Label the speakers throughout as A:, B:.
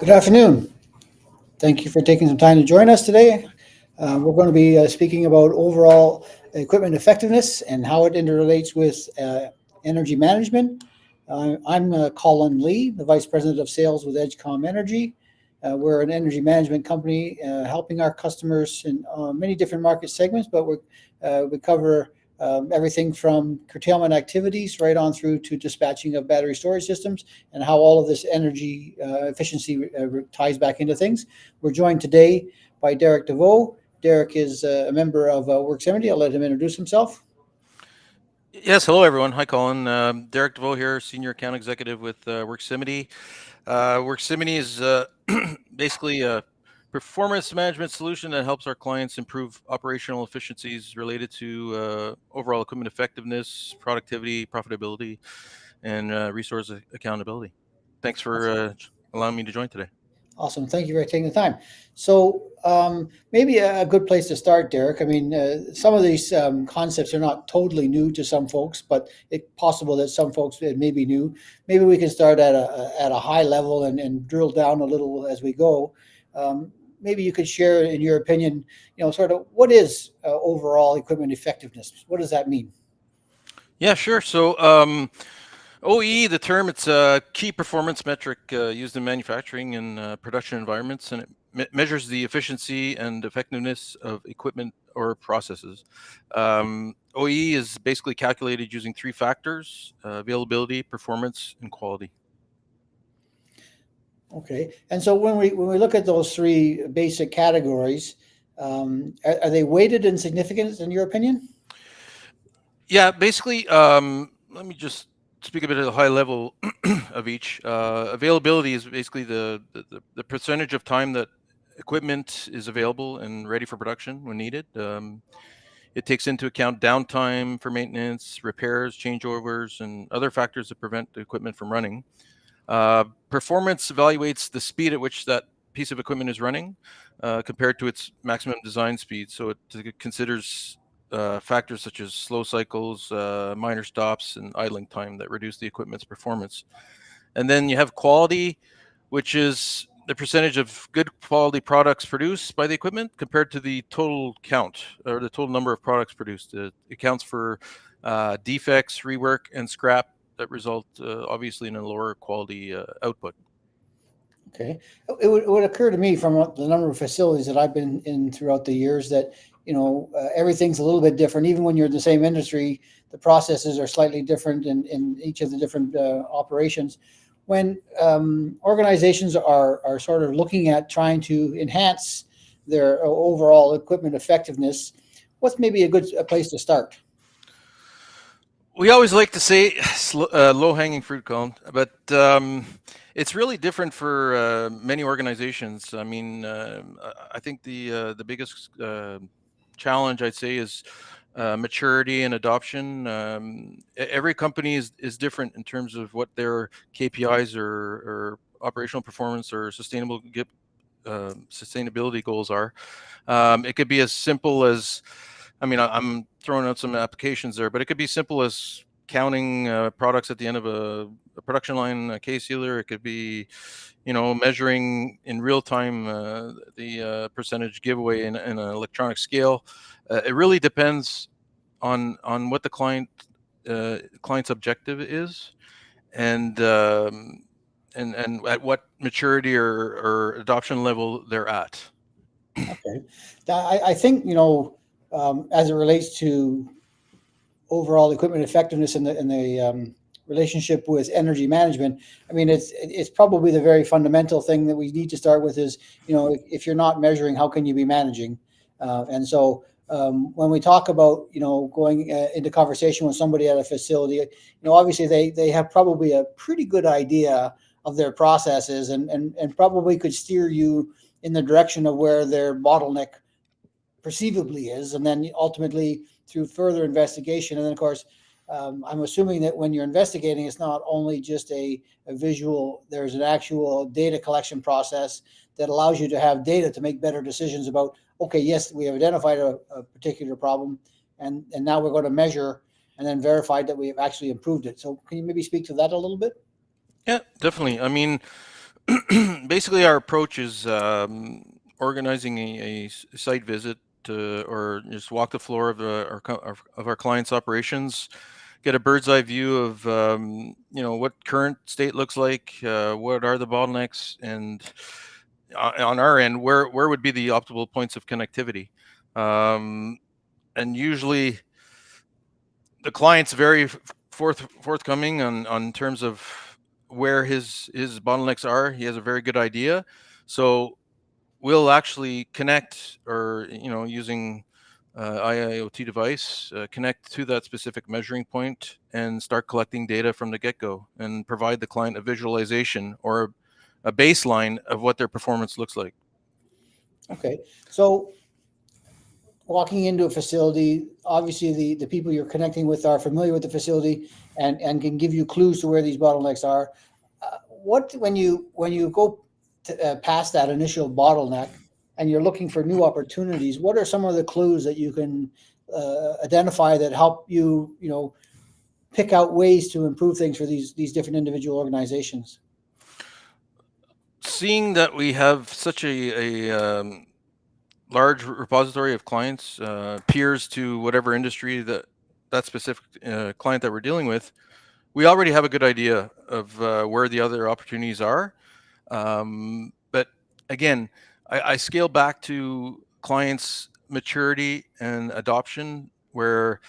A: Good afternoon. Thank you for taking some time to join us today. We're going to be speaking about overall equipment effectiveness and how it interrelates with energy management. I'm Colin Lee, the Vice President of Sales with EdgeCom Energy. We're an energy management company helping our customers in many different market segments, but we cover everything from curtailment activities right on through to dispatching of battery storage systems and how all of this energy efficiency ties back into things. We're joined today by Derek DeVoe. Derek is a member of Worksimity. I'll let him introduce himself.
B: Yes, hello everyone. Hi, Colin. Derek DeVoe here, Senior Account Executive with Worksimity. Worksimity is basically a performance management solution that helps our clients improve operational efficiencies related to overall equipment effectiveness, productivity, profitability, and resource accountability. Thanks for allowing me to join today.
A: Awesome. Thank you for taking the time. So maybe a good place to start, Derek. I mean, some of these concepts are not totally new to some folks, but it's possible that some folks it may be new. Maybe we can start at a high level and drill down a little as we go. Maybe you could share, in your opinion, sort of what is overall equipment effectiveness? What does that mean?
B: Yeah, sure. So OEE, the term, it's a key performance metric used in manufacturing and production environments, and it measures the efficiency and effectiveness of equipment or processes. OEE is basically calculated using three factors: availability, performance, and quality.
A: Okay. And so when we look at those three basic categories, are they weighted in significance in your opinion?
B: Yeah, basically, let me just speak a bit at a high level of each. Availability is basically the percentage of time that equipment is available and ready for production when needed. It takes into account downtime for maintenance, repairs, changeovers, and other factors that prevent the equipment from running. Performance evaluates the speed at which that piece of equipment is running compared to its maximum design speed. So it considers factors such as slow cycles, minor stops, and idling time that reduce the equipment's performance. And then you have quality, which is the percentage of good quality products produced by the equipment compared to the total count or the total number of products produced. It accounts for defects, rework, and scrap that result obviously in a lower quality output.
A: Okay. It would occur to me from the number of facilities that I've been in throughout the years that, everything's a little bit different. Even when you're in the same industry, the processes are slightly different in each of the different operations. When organizations are sort of looking at trying to enhance their overall equipment effectiveness, what's maybe a place to start?
B: We always like to say low-hanging fruit, Colin, but it's really different for many organizations. I mean, I think the biggest challenge I'd say is maturity and adoption. Every company is different in terms of what their KPIs or operational performance or sustainability goals are. It could be as simple as, I mean, I'm throwing out some applications there, but it could be simple as counting products at the end of a production line case sealer. It could be, measuring in real time the percentage giveaway in an electronic scale. It really depends on what the client's objective is, and at what maturity or adoption level they're at.
A: Okay. I think, as it relates to overall equipment effectiveness in the relationship with energy management, I mean, it's probably the very fundamental thing that we need to start with is, if you're not measuring, how can you be managing? And so when we talk about, going into conversation with somebody at a facility, obviously they have probably a pretty good idea of their processes and probably could steer you in the direction of where their bottleneck perceivably is, and then ultimately through further investigation. And then, of course, I'm assuming that when you're investigating, it's not only just a visual, there's an actual data collection process that allows you to have data to make better decisions about, okay, yes, we have identified a particular problem, and now we're going to measure and then verify that we have actually improved it. So can you maybe speak to that a little bit?
B: Yeah, definitely. I mean, basically, our approach is organizing a site visit or just walk the floor of our clients' operations, get a bird's eye view of what current state looks like, what are the bottlenecks, and on our end, where would be the optimal points of connectivity. And usually, the client's very forthcoming on terms of where his bottlenecks are. He has a very good idea, so we'll actually connect, or using IIoT device, connect to that specific measuring point and start collecting data from the get-go and provide the client a visualization or a baseline of what their performance looks like.
A: Okay, so walking into a facility, obviously the people you're connecting with are familiar with the facility and can give you clues to where these bottlenecks are. What when you go past that initial bottleneck and you're looking for new opportunities, what are some of the clues that you can identify that help you pick out ways to improve things for these different individual organizations?
B: Seeing that we have such a large repository of clients, peers to whatever industry that specific client that we're dealing with, we already have a good idea of where the other opportunities are. But again, I scale back to clients' maturity and adoption, where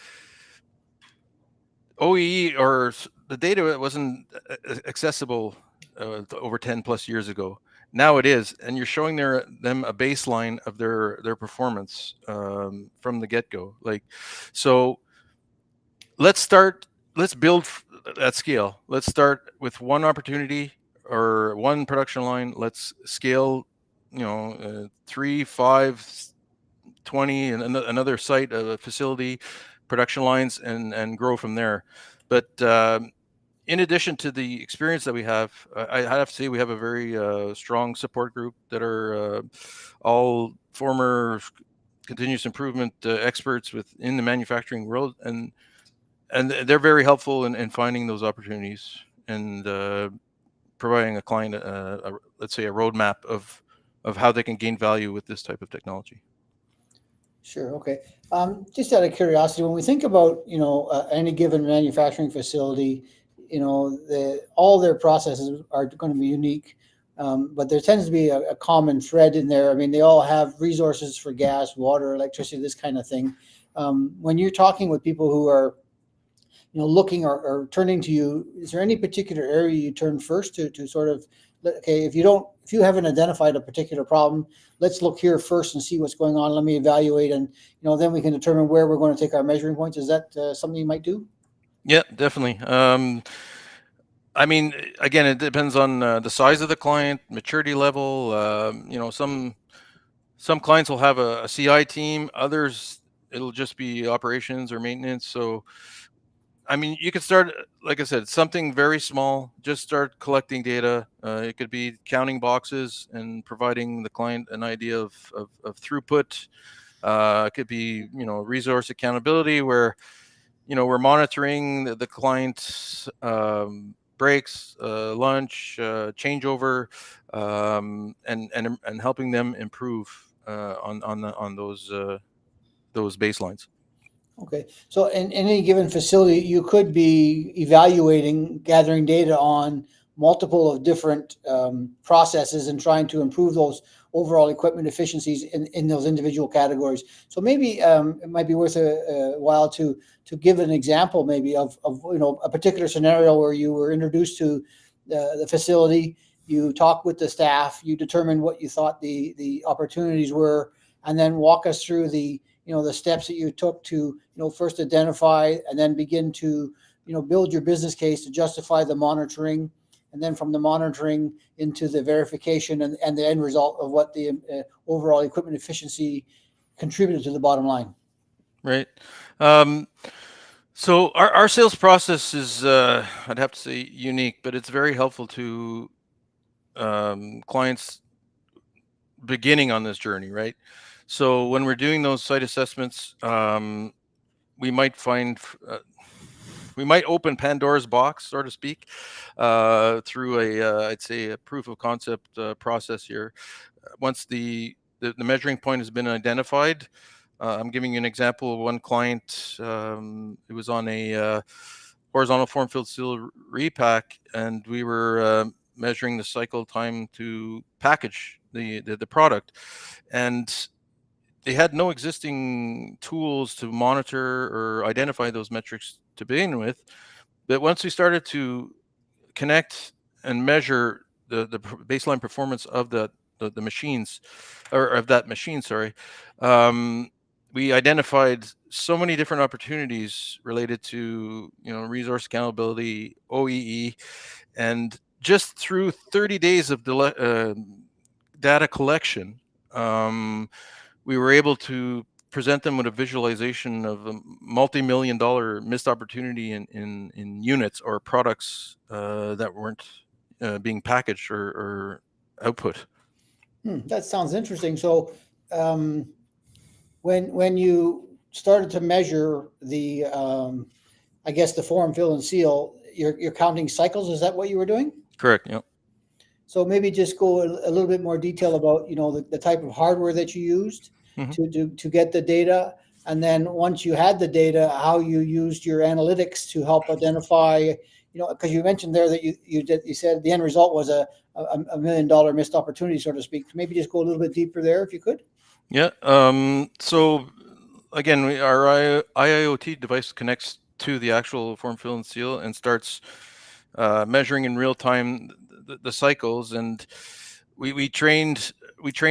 B: OEE or the data wasn't accessible over 10 plus years ago. Now it is, and you're showing them a baseline of their performance from the get-go. So let's start. Let's build at scale. Let's start with one opportunity or one production line. Let's scale, 3, 5, 20, and another site, a facility, production lines, and grow from there. But in addition to the experience that we have, I have to say we have a very strong support group that are all former continuous improvement experts within the manufacturing world, and they're very helpful in finding those opportunities and providing a client let's say a roadmap of how they can gain value with this type of technology.
A: Sure. Okay. Just out of curiosity, when we think about any given manufacturing facility, all their processes are going to be unique, but there tends to be a common thread in there. I mean, they all have resources for gas, water, electricity, this kind of thing. When you're talking with people who are looking or turning to you, is there any particular area you turn first to sort of, okay, if you haven't identified a particular problem, let's look here first and see what's going on. Let me evaluate, and then we can determine where we're going to take our measuring points. Is that something you might do?
B: Yeah, definitely. I mean, again, it depends on the size of the client, maturity level. Some clients will have a CI team, others it'll just be operations or maintenance. So I mean, you could start, like I said, something very small. Just start collecting data. It could be counting boxes and providing the client an idea of throughput. It could be, resource accountability, where we're monitoring the client's breaks, lunch, changeover, and helping them improve on those baselines.
A: Okay. So in any given facility, you could be evaluating, gathering data on multiple of different processes and trying to improve those overall equipment efficiencies in those individual categories. So maybe it might be worth a while to give an example maybe of a particular scenario where you were introduced to the facility, you talked with the staff, you determined what you thought the opportunities were, and then walk us through the steps that you took to first identify and then begin to build your business case to justify the monitoring, and then from the monitoring into the verification and the end result of what the overall equipment efficiency contributed to the bottom line.
B: Right. So our sales process is, I'd have to say, unique, but it's very helpful to clients beginning on this journey, right? So when we're doing those site assessments, we might find we might open Pandora's box, so to speak, through I'd say a proof of concept process here. Once the measuring point has been identified, I'm giving you an example of one client. It was on a horizontal form filled seal repack, and we were measuring the cycle time to package the product, and they had no existing tools to monitor or identify those metrics to begin with. But once we started to connect and measure the baseline performance of the machines, or of that machine, sorry, um, we identified so many different opportunities related to resource accountability, OEE, and just through 30 days of data collection, um, we were able to present them with a visualization of a multi-million dollar missed opportunity in units or products that weren't being packaged or output.
A: That sounds interesting. So, when you started to measure the, I guess the form, fill, and seal, you're counting cycles. Is that what you were doing?
B: Correct. Yeah.
A: So maybe just go a little bit more detail about the type of hardware that you used
B: Hmm.
A: to get the data, and then once you had the data, how you used your analytics to help identify. Because you mentioned there that you said the end result was a $1 million missed opportunity, so to speak. Maybe just go a little bit deeper there if you could.
B: Yeah. So again, our IIoT device connects to the actual form, fill, and seal, and starts measuring in real time the cycles. And we train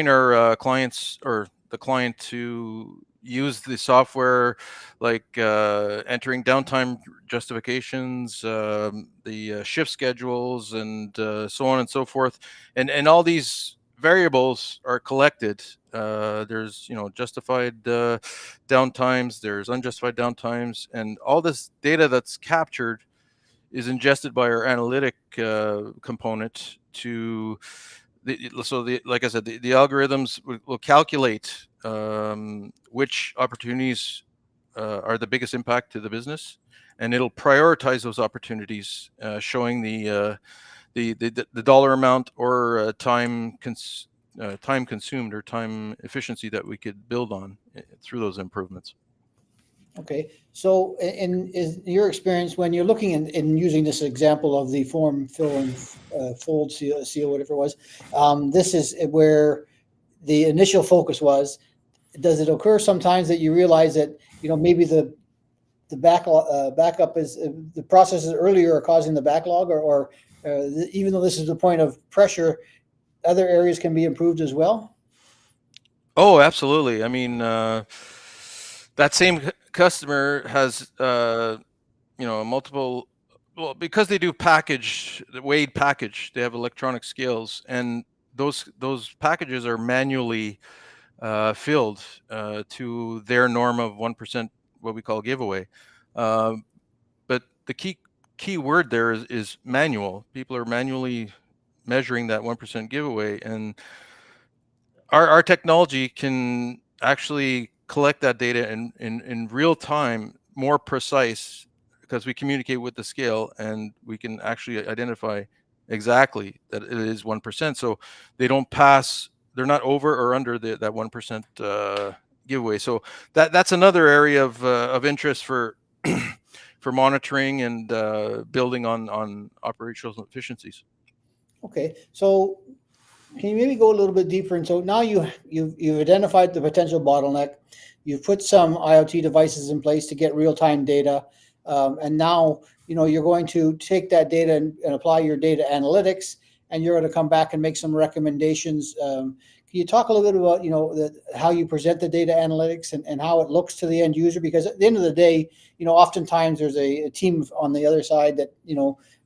B: our clients, or the client, to use the software, like entering downtime justifications, the shift schedules, and so on and so forth, and all these variables are collected. There's justified downtimes, there's unjustified downtimes, and all this data that's captured is ingested by our analytic component to like I said, the algorithms will calculate which opportunities are the biggest impact to the business, and it'll prioritize those opportunities, showing the dollar amount or time consumed or time efficiency that we could build on through those improvements.
A: Okay, so in your experience, when you're looking in using this example of the form, fill, and fold, seal, whatever it was, this is where the initial focus was. Does it occur sometimes that you realize that maybe the backup is the processes earlier are causing the backlog, or even though this is the point of pressure, other areas can be improved as well?
B: Oh, absolutely. I mean, that same customer has multiple. Well, because they do package, the weighed package, they have electronic scales, and those packages are manually filled to their norm of 1%, what we call giveaway. But the key word there is manual. People are manually measuring that 1% giveaway, and our technology can actually collect that data in real time, more precise, because we communicate with the scale, and we can actually identify exactly that it is 1%. So they don't pass, they're not over or under that 1% giveaway. So that's another area of interest for for monitoring and building on operational efficiencies.
A: Okay, so can you maybe go a little bit deeper? And so now you've identified the potential bottleneck. You've put some IoT devices in place to get real time data, and now you're going to take that data and apply your data analytics, and you're going to come back and make some recommendations. Can you talk a little bit about how you present the data analytics and how it looks to the end user? Because at the end of the day, oftentimes there's a team on the other side that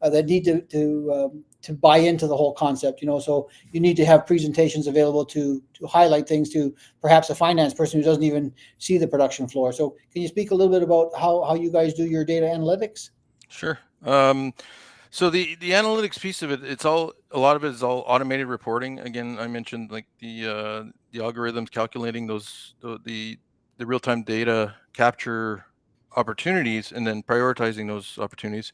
A: that need to buy into the whole concept. So you need to have presentations available to highlight things to perhaps a finance person who doesn't even see the production floor. So can you speak a little bit about how you guys do your data analytics?
B: Sure. So the analytics piece of it, a lot of it is all automated reporting. Again, I mentioned like the algorithms calculating the real time data capture opportunities and then prioritizing those opportunities.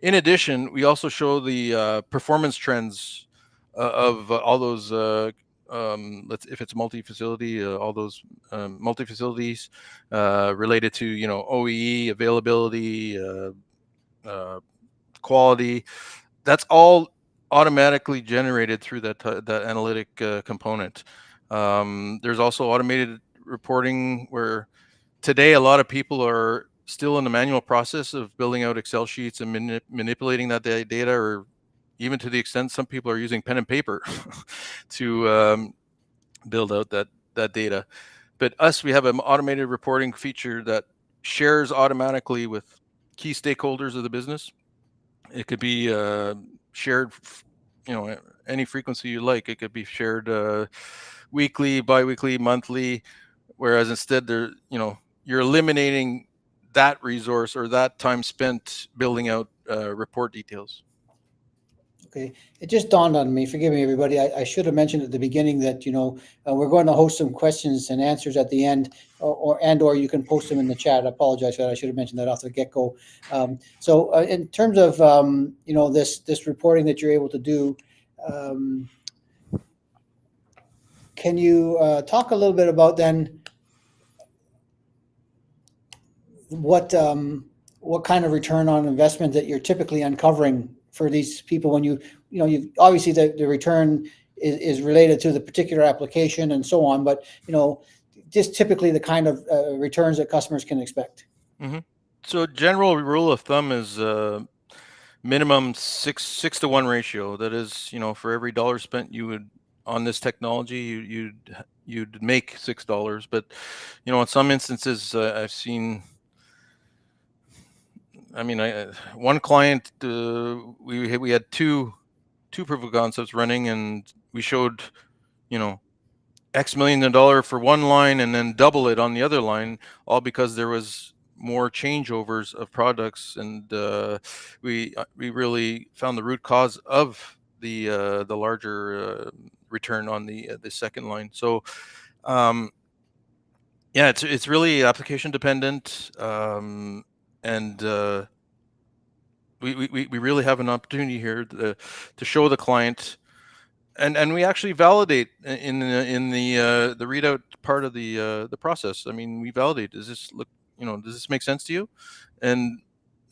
B: In addition, we also show the performance trends of all those. If it's multi-facility, all those multi-facilities related to OEE, availability, quality. That's all automatically generated through that analytic component. There's also automated reporting where today a lot of people are still in the manual process of building out Excel sheets and manipulating that data, or even to the extent some people are using pen and paper to build out that data. But we have an automated reporting feature that shares automatically with key stakeholders of the business. It could be shared, any frequency you like. It could be shared weekly, biweekly, monthly. Whereas instead, you're eliminating that resource or that time spent building out report details.
A: Okay, it just dawned on me. Forgive me, everybody. I should have mentioned at the beginning that we're going to host some questions and answers at the end, or you can post them in the chat. I apologize for that. I should have mentioned that off the get go. So in terms of this reporting that you're able to do, can you talk a little bit about then what kind of return on investment that you're typically uncovering for these people when you obviously the return is related to the particular application and so on, but just typically the kind of returns that customers can expect.
B: Mm-hmm. So general rule of thumb is minimum 6-to-1 ratio. That is, for every dollar spent on this technology, you'd make $6. But in some instances, I've seen. I mean, one client, we had two proof of concepts running, and we showed, X million a dollar for one line and then double it on the other line, all because there was more changeovers of products, and we really found the root cause of the larger return on the second line. So yeah, it's really application dependent, and we really have an opportunity here to show the client, and we actually validate in the readout part of the process. I mean, we validate, does this make sense to you? And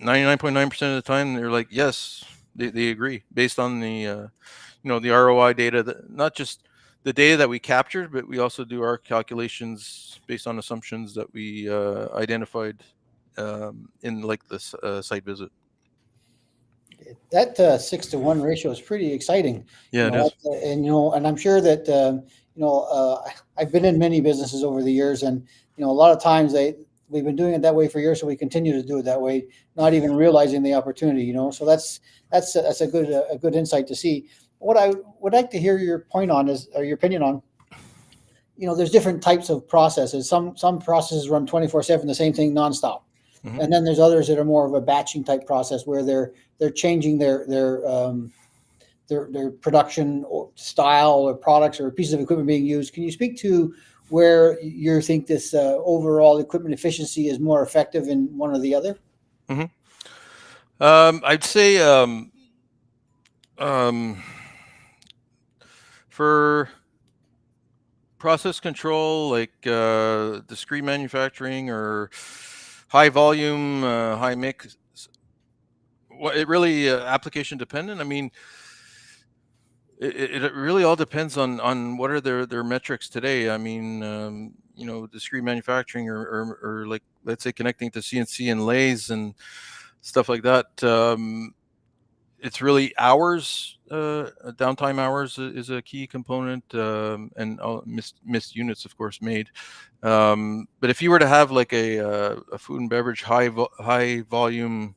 B: 99.9% of the time they're like, yes, they agree, based on the the ROI data, that not just the data that we captured, but we also do our calculations based on assumptions that we identified in this site visit.
A: That 6-to-1 ratio is pretty exciting.
B: Yeah, it is.
A: And I'm sure that I've been in many businesses over the years, and a lot of times we've been doing it that way for years, so we continue to do it that way, not even realizing the opportunity. So that's a good insight to see. What I would like to hear your opinion on. There's different types of processes. Some processes run 24/7, the same thing nonstop. Mm-hmm. And then there's others that are more of a batching type process where they're changing their production or style or products or pieces of equipment being used. Can you speak to where you think this overall equipment efficiency is more effective in one or the other?
B: Mm-hmm. I'd say for process control, like discrete manufacturing or high volume, high mix, it really application dependent. I mean, it really all depends on what are their metrics today. I mean, discrete manufacturing or like, let's say, connecting to CNC and lathes and stuff like that. It's really hours, downtime hours is a key component, and missed units, of course, made. But if you were to have like a food and beverage high volume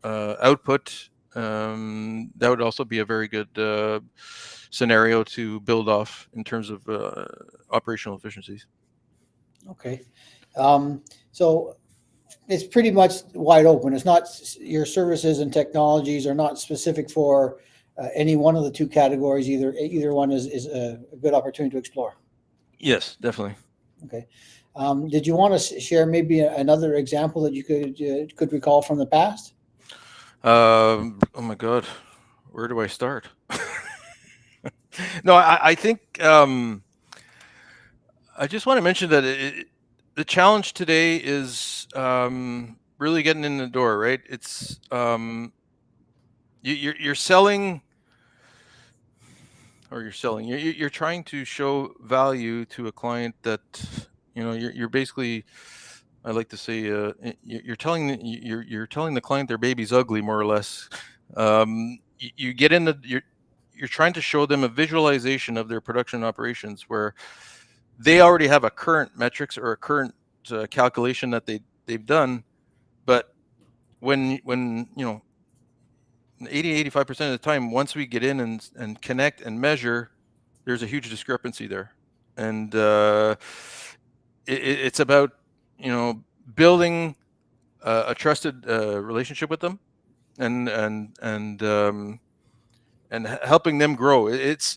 B: output, that would also be a very good scenario to build off in terms of operational efficiencies.
A: Okay, so it's pretty much wide open. It's not, your services and technologies are not specific for any one of the two categories. Either one is a good opportunity to explore.
B: Yes, definitely.
A: Okay. Did you want to share maybe another example that you could recall from the past?
B: Oh my God, where do I start? No, I think I just want to mention that the challenge today is really getting in the door, right? It's you're selling, or you're selling. You're trying to show value to a client that you're basically. I like to say you're telling you're telling the client their baby's ugly, more or less. You get in the you're trying to show them a visualization of their production operations where they already have a current metrics or a current calculation that they've done, but when 80-85% of the time, once we get in and connect and measure, there's a huge discrepancy there. And it's about building a trusted relationship with them, and helping them grow. It's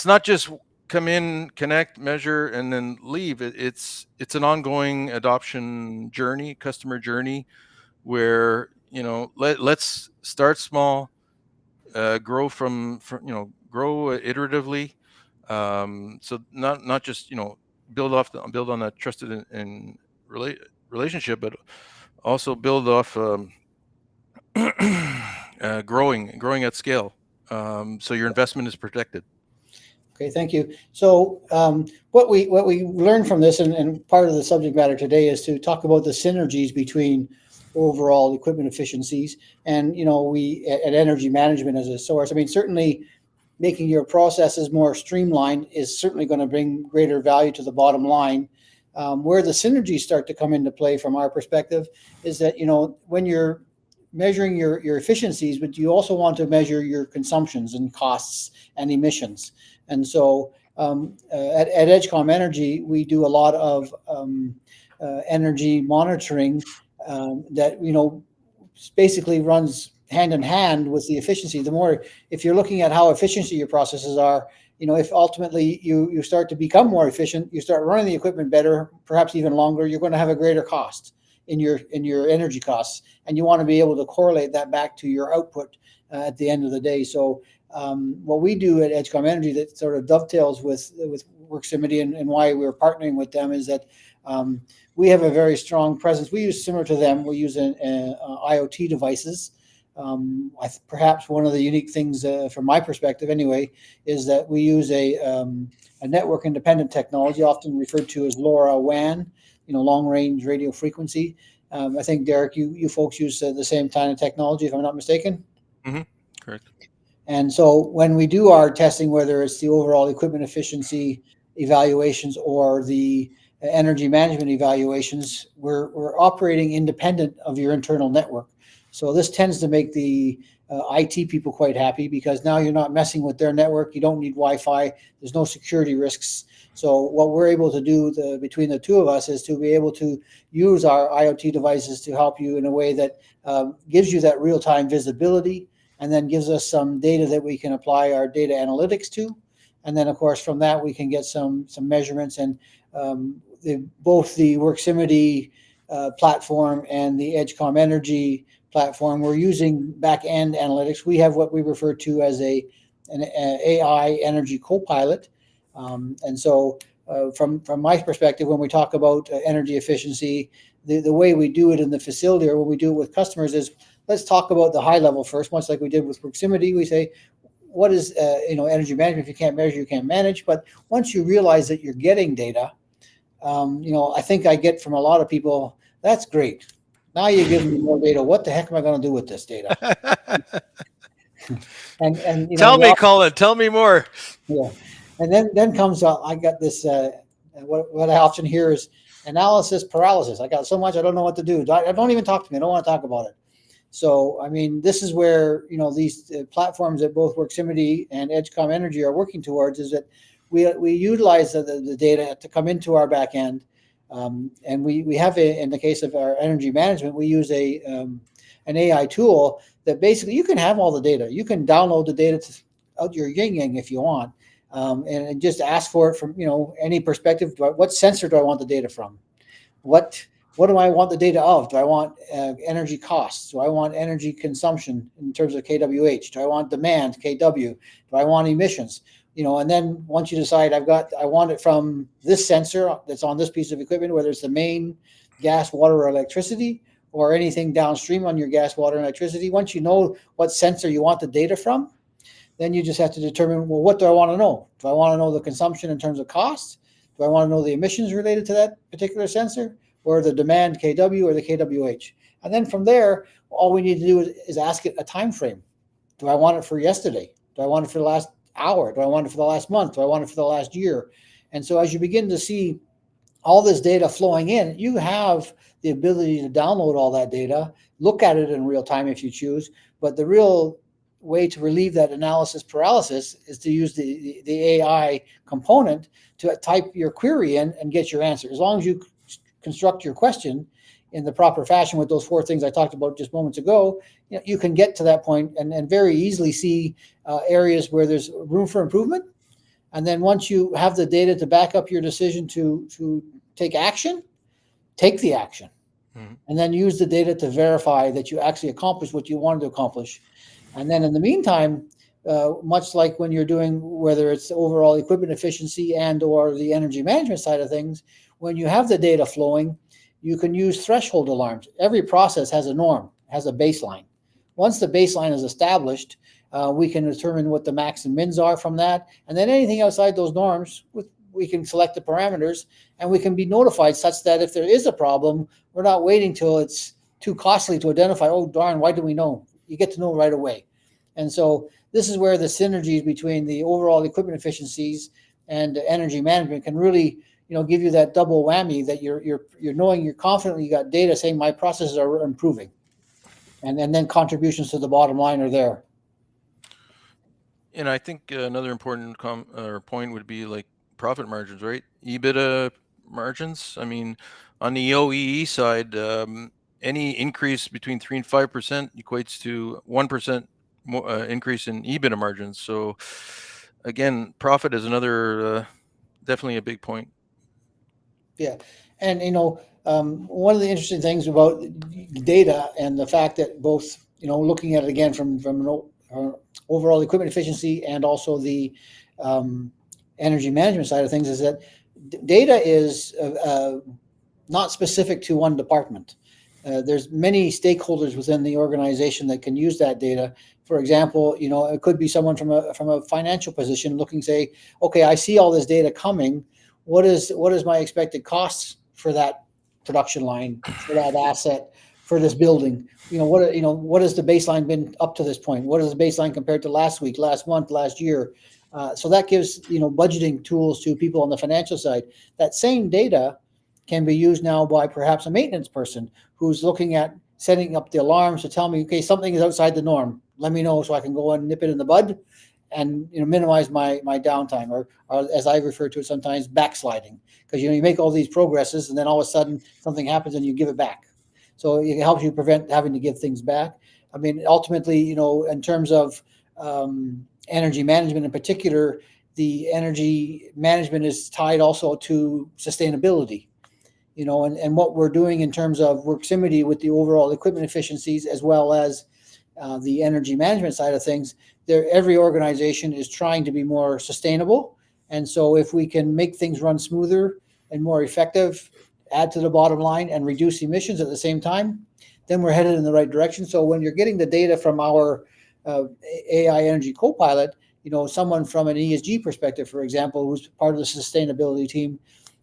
B: not just come in, connect, measure, and then leave. It's an ongoing adoption journey, customer journey, where let's start small, grow grow iteratively. So not just build on that trusted and relationship, but also build off growing at scale. So your investment is protected.
A: Okay, thank you. So what we learned from this, and part of the subject matter today, is to talk about the synergies between overall equipment efficiencies and we at energy management as a source. I mean, certainly making your processes more streamlined is certainly going to bring greater value to the bottom line. Where the synergies start to come into play from our perspective is that when you're measuring your efficiencies, but you also want to measure your consumptions and costs and emissions. And so at Edgecom Energy, we do a lot of energy monitoring that basically runs hand in hand with the efficiency. The more, if you're looking at how efficient your processes are, if ultimately you start to become more efficient, you start running the equipment better, perhaps even longer, you're going to have a greater cost in your energy costs, and you want to be able to correlate that back to your output at the end of the day. So what we do at Edgecom Energy that sort of dovetails with Worksimity and why we're partnering with them is that we have a very strong presence. We use similar to them. We use IoT devices. Perhaps one of the unique things, from my perspective anyway, is that we use a network independent technology, often referred to as LoRaWAN, long range radio frequency. I think, Derek, you folks use the same kind of technology, if I'm not mistaken.
B: Mm-hmm. Correct.
A: And so when we do our testing, whether it's the overall equipment efficiency evaluations or the energy management evaluations, we're operating independent of your internal network. So this tends to make the IT people quite happy, because now you're not messing with their network. You don't need Wi-Fi. There's no security risks. So what we're able to do between the two of us is to be able to use our IoT devices to help you in a way that gives you that real-time visibility, and then gives us some data that we can apply our data analytics to. And then, of course, from that, we can get some measurements. And both the Worksimity platform and the Edgecom Energy platform, we're using back-end analytics. We have what we refer to as an AI energy co-pilot. And so from my perspective, when we talk about energy efficiency, the way we do it in the facility, or when we do it with customers, is let's talk about the high level first. Much like we did with Worksimity, we say, what is energy management? If you can't measure, you can't manage. But once you realize that you're getting data, I think I get from a lot of people, that's great. Now you give me more data. What the heck am I going to do with this data? and
B: Tell me, Colin. Tell me more.
A: Yeah, and then comes I got this. What I often hear is analysis paralysis. I got so much, I don't know what to do. Don't even talk to me. I don't want to talk about it. So, I mean, this is where these platforms that both Worksimity and Edgecom Energy are working towards, is that we utilize the data to come into our back end, and we have in the case of our energy management, we use an AI tool that basically you can have all the data. You can download the data out your yin yang if you want. and just ask for it from any perspective. What sensor do I want the data from? What do I want the data of? Do I want energy costs? Do I want energy consumption in terms of kWh? Do I want demand, kW? Do I want emissions? And then once you decide I want it from this sensor that's on this piece of equipment, whether it's the main gas, water, or electricity, or anything downstream on your gas, water, and electricity. Once you know what sensor you want the data from, then you just have to determine, well, what do I want to know? Do I want to know the consumption in terms of cost? Do I want to know the emissions related to that particular sensor, or the demand, kW, or the kWh? And then from there, all we need to do is ask it a time frame. Do I want it for yesterday? Do I want it for the last hour? Do I want it for the last month? Do I want it for the last year? And so as you begin to see all this data flowing in, you have the ability to download all that data, look at it in real time if you choose. But the real way to relieve that analysis paralysis is to use the AI component to type your query in and get your answer. As long as you construct your question in the proper fashion with those 4 things I talked about just moments ago, you can get to that point and very easily see areas where there's room for improvement. And then once you have the data to back up your decision to take action, take the action. Mm-hmm. And then use the data to verify that you actually accomplished what you wanted to accomplish. And then in the meantime, much like when you're doing, whether it's overall equipment efficiency and or the energy management side of things, when you have the data flowing, you can use threshold alarms. Every process has a norm, has a baseline. Once the baseline is established, we can determine what the max and mins are from that. And then anything outside those norms, we can select the parameters, and we can be notified such that if there is a problem, we're not waiting till it's too costly to identify, oh, darn, why do we know? You get to know right away. And so this is where the synergies between the overall equipment efficiencies and energy management can really, give you that double whammy that you're knowing, you're confident you got data saying my processes are improving. And then contributions to the bottom line are there.
B: And I think another important point would be like profit margins, right? EBITDA margins. I mean, on the OEE side, any increase between 3 and 5% equates to 1% increase in EBITDA margins. So again, profit is another definitely a big point.
A: Yeah, and one of the interesting things about data and the fact that both looking at it again from an overall equipment efficiency and also the energy management side of things is that data is not specific to one department. There's many stakeholders within the organization that can use that data. For example, it could be someone from a financial position looking, say, okay, I see all this data coming. What is my expected costs for that production line, for that asset, for this building? What has the baseline been up to this point? What is the baseline compared to last week, last month, last year? So that gives budgeting tools to people on the financial side. That same data can be used now by perhaps a maintenance person who's looking at setting up the alarms to tell me, okay, something is outside the norm. Let me know so I can go and nip it in the bud and minimize my downtime, or as I refer to it sometimes, backsliding, because you make all these progresses and then all of a sudden something happens and you give it back. So it helps you prevent having to give things back. I mean, ultimately, in terms of energy management in particular, the energy management is tied also to sustainability. And what we're doing in terms of proximity with the overall equipment efficiencies as well as the energy management side of things, every organization is trying to be more sustainable. And so if we can make things run smoother and more effective, add to the bottom line and reduce emissions at the same time, then we're headed in the right direction. So when you're getting the data from our AI Energy Copilot, someone from an ESG perspective, for example, who's part of the sustainability team,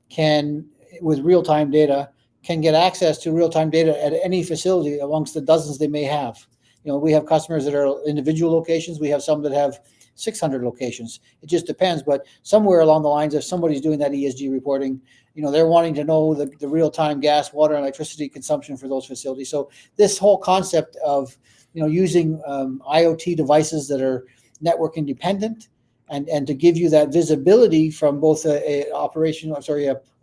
A: can, with real-time data, can get access to real-time data at any facility amongst the dozens they may have. We have customers that are individual locations. We have some that have 600 locations. It just depends. But somewhere along the lines, if somebody's doing that ESG reporting, they're wanting to know the real-time gas, water, and electricity consumption for those facilities. So this whole concept of, using IoT devices that are network independent and to give you that visibility from both a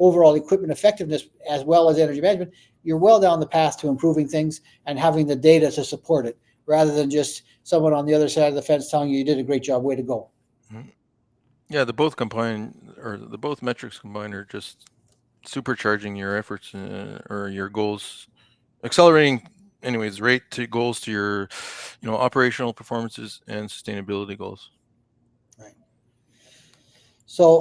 A: overall equipment effectiveness as well as energy management, you're well down the path to improving things and having the data to support it, rather than just someone on the other side of the fence telling you did a great job, way to go.
B: Yeah, the both combine, or the both metrics combined, are just supercharging your efforts, or your goals, accelerating, anyways, rate to goals to your, operational performances and sustainability goals.
A: Right. So,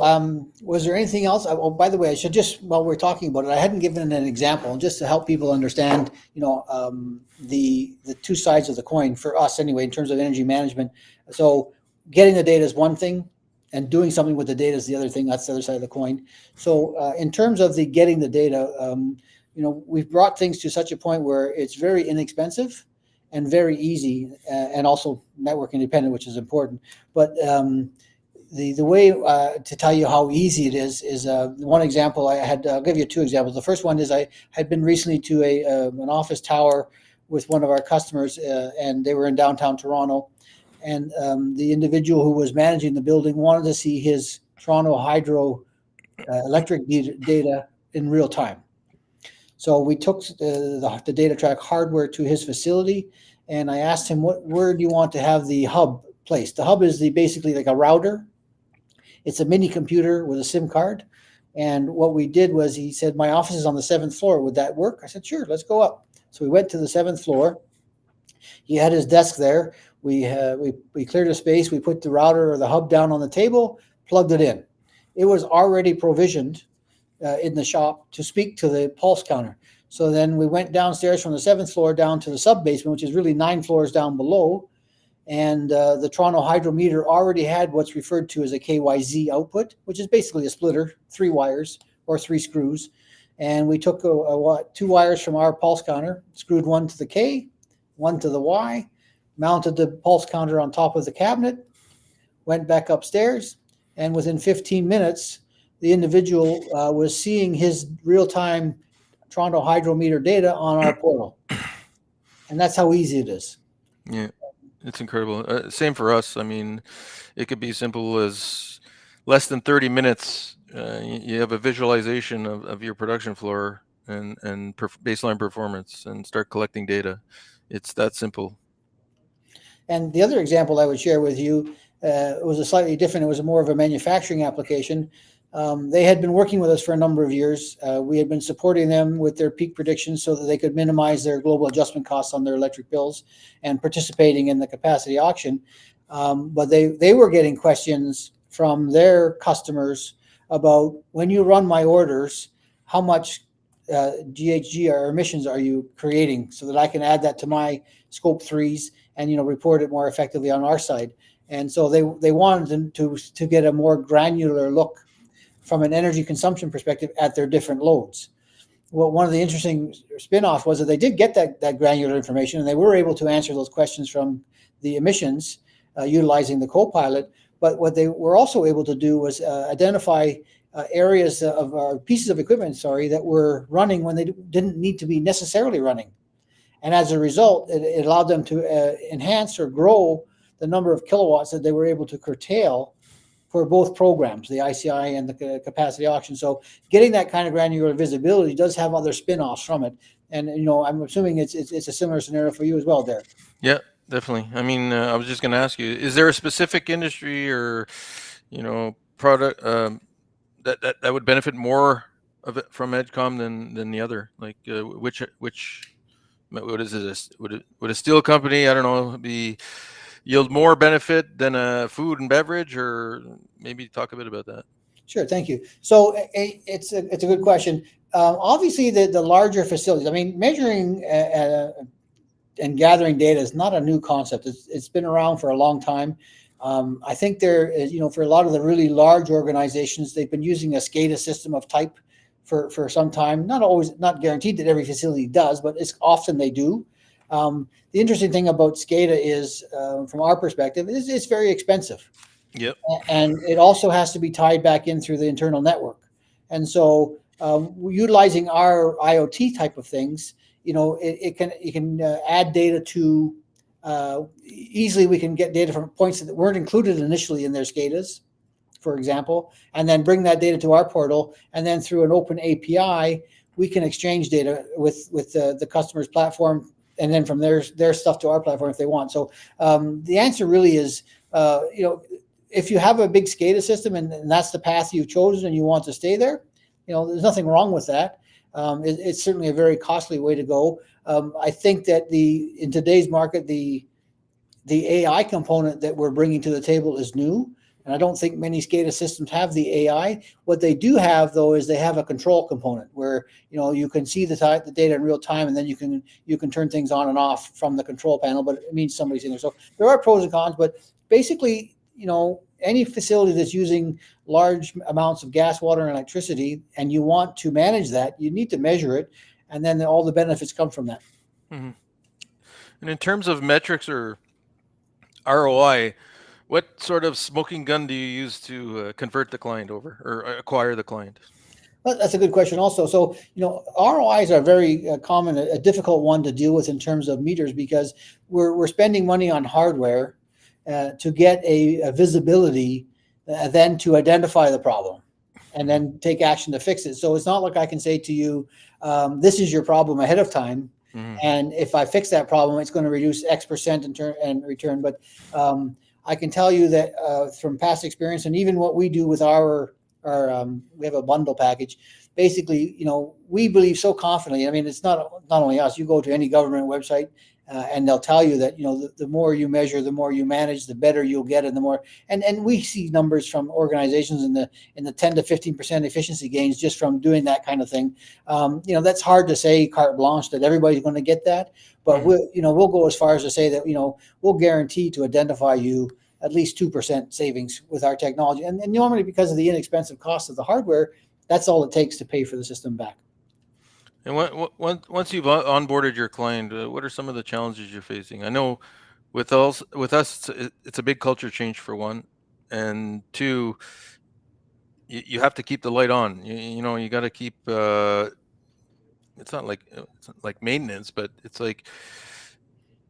A: was there anything else? Oh, by the way, I should just, while we're talking about it, I hadn't given an example just to help people understand, the two sides of the coin for us anyway, in terms of energy management. So, getting the data is one thing, and doing something with the data is the other thing. That's the other side of the coin. So, in terms of the getting the data, we've brought things to such a point where it's very inexpensive and very easy, and also network independent, which is important. But the way to tell you how easy it is one example I had. I'll give you two examples. The first one is I had been recently to an office tower with one of our customers, and they were in downtown Toronto, and the individual who was managing the building wanted to see his Toronto Hydro electric data in real time. So we took the data track hardware to his facility, and I asked him, where do you want to have the hub placed? The hub is basically like a router. It's a mini computer with a SIM card. And what we did was, he said, my office is on the seventh floor. Would that work? I said, sure, let's go up. So we went to the seventh floor. He had his desk there. We cleared a space. We put the router or the hub down on the table, plugged it in. It was already provisioned in the shop to speak to the pulse counter. So then we went downstairs from the seventh floor down to the sub basement, which is really 9 floors down below. And the Toronto hydrometer already had what's referred to as a KYZ output, which is basically a splitter, 3 wires or 3 screws. And we took 2 wires from our pulse counter, screwed one to the K, one to the Y, mounted the pulse counter on top of the cabinet, went back upstairs, and within 15 minutes, the individual was seeing his real-time Toronto hydrometer data on our portal. And that's how easy it is.
B: Yeah, it's incredible. Same for us. I mean, it could be simple as less than 30 minutes. You have a visualization of your production floor and baseline performance, and start collecting data. It's that simple.
A: And the other example I would share with you was a slightly different. It was more of a manufacturing application. They had been working with us for a number of years. We had been supporting them with their peak predictions so that they could minimize their global adjustment costs on their electric bills, and participating in the capacity auction. But they were getting questions from their customers about, when you run my orders, how much GHG or emissions are you creating, so that I can add that to my scope 3s and report it more effectively on our side. And so they wanted them to get a more granular look from an energy consumption perspective at their different loads. Well, one of the interesting spin-offs was that they did get that granular information, and they were able to answer those questions from the emissions utilizing the Copilot. But what they were also able to do was identify areas of pieces of equipment, that were running when they didn't need to be necessarily running. And as a result, it allowed them to enhance or grow the number of kilowatts that they were able to curtail for both programs, the ICI and the capacity auction. So getting that kind of granular visibility does have other spin-offs from it. And I'm assuming it's a similar scenario for you as well, Derek.
B: Yeah, definitely. I mean, I was just going to ask you: is there a specific industry or product that would benefit more of it from EdCom than the other? Like which what is it? Would a steel company, I don't know, yield more benefit than a food and beverage, or maybe talk a bit about that?
A: Sure, thank you. So it's a good question. Obviously, the larger facilities. I mean, measuring and gathering data is not a new concept. It's been around for a long time. I think there is, for a lot of the really large organizations, they've been using a SCADA system of type for some time. Not guaranteed that every facility does, but it's often they do. The interesting thing about SCADA is, from our perspective, is it's very expensive.
B: Yep.
A: And it also has to be tied back in through the internal network. And so, utilizing our IoT type of things, you can add data to easily. We can get data from points that weren't included initially in their SCADAs, for example, and then bring that data to our portal, and then through an open API, we can exchange data with the customer's platform, and then from their stuff to our platform if they want. So the answer really is, if you have a big SCADA system and that's the path you've chosen and you want to stay there, there's nothing wrong with that. It's certainly a very costly way to go. I think that in today's market, the AI component that we're bringing to the table is new. And I don't think many SCADA systems have the AI. What they do have, though, is they have a control component where you can see the data in real time, and then you can turn things on and off from the control panel. But it means somebody's in there. So there are pros and cons. But basically, any facility that's using large amounts of gas, water, and electricity, and you want to manage that, you need to measure it, and then all the benefits come from that.
B: Mm-hmm. And in terms of metrics or ROI, what sort of smoking gun do you use to convert the client over or acquire the client?
A: Well, that's a good question also. So, ROIs are very common, a difficult one to deal with in terms of meters, because we're spending money on hardware to get a visibility, then to identify the problem and then take action to fix it. So it's not like I can say to you, this is your problem ahead of time.
B: Mm-hmm.
A: And if I fix that problem, it's going to reduce X% in return. But I can tell you that from past experience, and even what we do with we have a bundle package. Basically, we believe so confidently. I mean, it's not only us. You go to any government website, and they'll tell you that the more you measure, the more you manage, the better you'll get, and the more. And we see numbers from organizations in the 10 to 15% efficiency gains just from doing that kind of thing. That's hard to say carte blanche that everybody's going to get that, but we'll go as far as to say that we'll guarantee to identify you at least 2% savings with our technology. And normally, because of the inexpensive cost of the hardware, that's all it takes to pay for the system back.
B: And once you've onboarded your client, what are some of the challenges you're facing? I know with us, it's a big culture change for one, and two, you have to keep the light on. You got to keep. It's not like maintenance, but it's like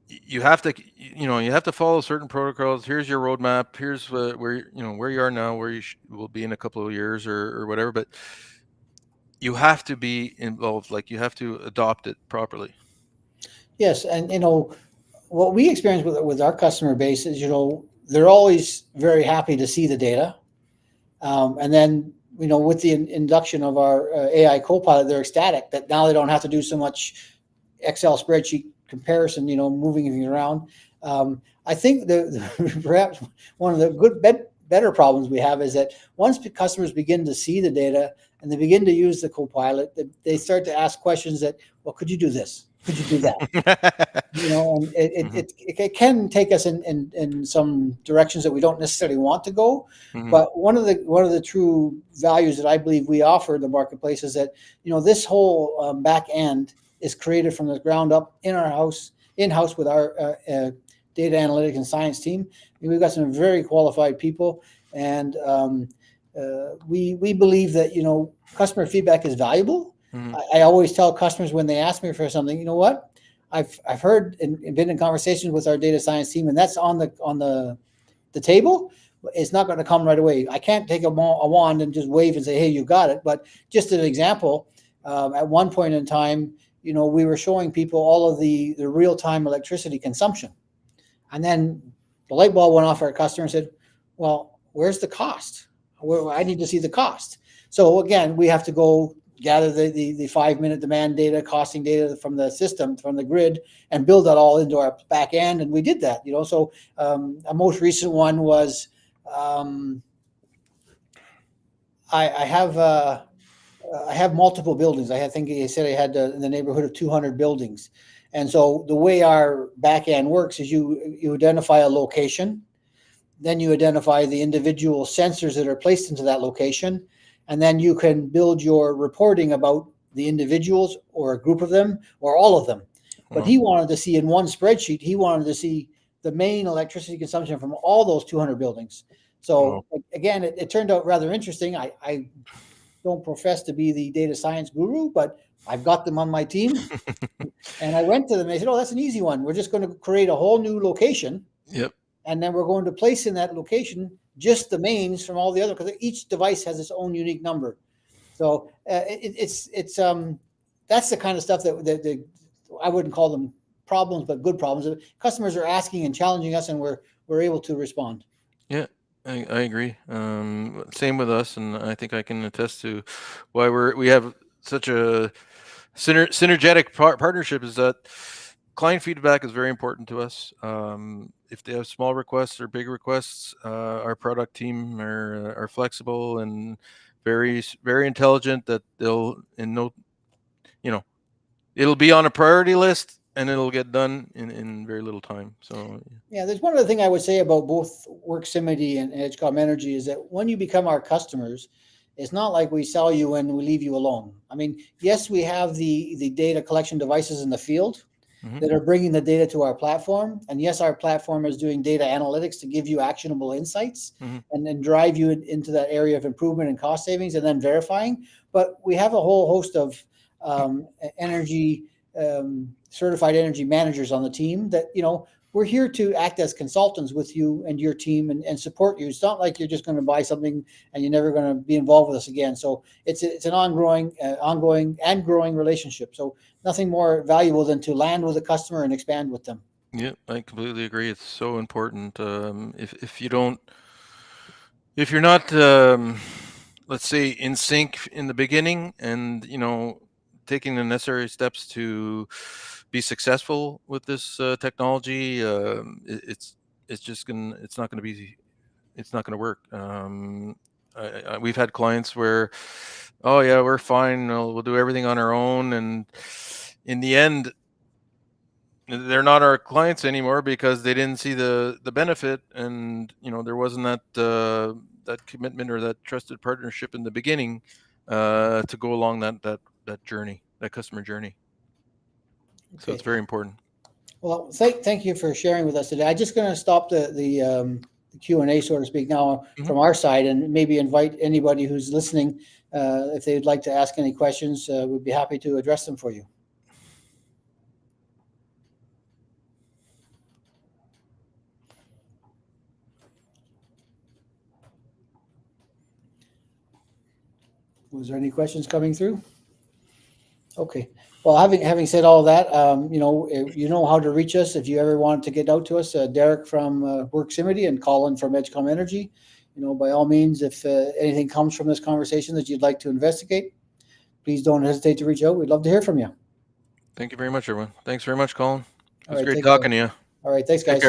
B: you have to follow certain protocols. Here's your roadmap. Here's where you are now, where you will be in a couple of years or whatever. But you have to be involved. Like you have to adopt it properly.
A: Yes, and what we experience with our customer base is they're always very happy to see the data, and then with the induction of our AI Copilot, they're ecstatic that now they don't have to do so much Excel spreadsheet comparison, moving things around. I think perhaps one of the better problems we have is that once the customers begin to see the data and they begin to use the Copilot, they start to ask questions that, well, could you do this? Could you do that? And it can take us in some directions that we don't necessarily want to go.
B: Mm-hmm.
A: But one of the true values that I believe we offer the marketplace is that this whole back end is created from the ground up in-house with our data analytics and science team. We've got some very qualified people, and we believe that customer feedback is valuable.
B: Mm-hmm.
A: I always tell customers when they ask me for something, you know what, I've heard and been in conversations with our data science team, and that's on the table. It's not going to come right away. I can't take a wand and just wave and say, hey, you got it. But just an example, at one point in time, we were showing people all of the real-time electricity consumption. And then the light bulb went off for our customer and said, well, where's the cost? I need to see the cost. So again, we have to go gather the 5-minute demand data, costing data from the system, from the grid, and build that all into our back end. And we did that, So a most recent one was I have multiple buildings. I think he said I had in the neighborhood of 200 buildings. And so the way our back end works is you identify a location, then you identify the individual sensors that are placed into that location, and then you can build your reporting about the individuals or a group of them or all of them. But he wanted to see in one spreadsheet, he wanted to see the main electricity consumption from all those 200 buildings. So again, it turned out rather interesting. I don't profess to be the data science guru, but I've got them on my team. And I went to them and they said, oh, that's an easy one. We're just going to create a whole new location.
B: Yep.
A: And then we're going to place in that location just the mains from all the other, because each device has its own unique number. So it's that's the kind of stuff that I wouldn't call them problems, but good problems. Customers are asking and challenging us, and we're able to respond.
B: Yeah. I agree. Same with us, and I think I can attest to why we have such a synergetic partnership. Is that client feedback is very important to us. If they have small requests or big requests, our product team are flexible and very intelligent. That they'll in no you know it'll be on a priority list and it'll get done in very little time. So
A: Yeah, there's one other thing I would say about both WorkSimity and Edgecom Energy is that when you become our customers, it's not like we sell you and we leave you alone. I mean, yes, we have the data collection devices in the field
B: mhm,
A: that are bringing the data to our platform, and yes, our platform is doing data analytics to give you actionable insights
B: mhm,
A: and then drive you into that area of improvement and cost savings, and then verifying. But we have a whole host of energy certified energy managers on the team that we're here to act as consultants with you and your team and support you. It's not like you're just going to buy something and you're never going to be involved with us again. So it's an ongoing and growing relationship. So nothing more valuable than to land with a customer and expand with them.
B: yeah, I completely agree. It's so important. If you're not, let's say, in sync in the beginning, and taking the necessary steps to be successful with this technology, it's not gonna work. We've had clients where, oh yeah, we're fine. We'll do everything on our own, and in the end, they're not our clients anymore because they didn't see the benefit, and there wasn't that commitment or that trusted partnership in the beginning to go along that journey, that customer journey. So it's
A: Okay.
B: very important.
A: Well, thank you for sharing with us today. I'm just going to stop the Q&A, so to speak, now
B: Mhm.
A: from our side, and maybe invite anybody who's listening, if they'd like to ask any questions, we'd be happy to address them for you. Was there any questions coming through? Okay. Well, having said all that, you know how to reach us if you ever want to get out to us. Derek from WorkSimity and Colin from Edgecom Energy. By all means, if anything comes from this conversation that you'd like to investigate, please don't hesitate to reach out. We'd love to hear from you.
B: Thank you very much, everyone. Thanks very much, Colin. It
A: All
B: was
A: right,
B: great
A: take care.
B: talking to you.
A: All right, thanks,
B: Take care.
A: guys.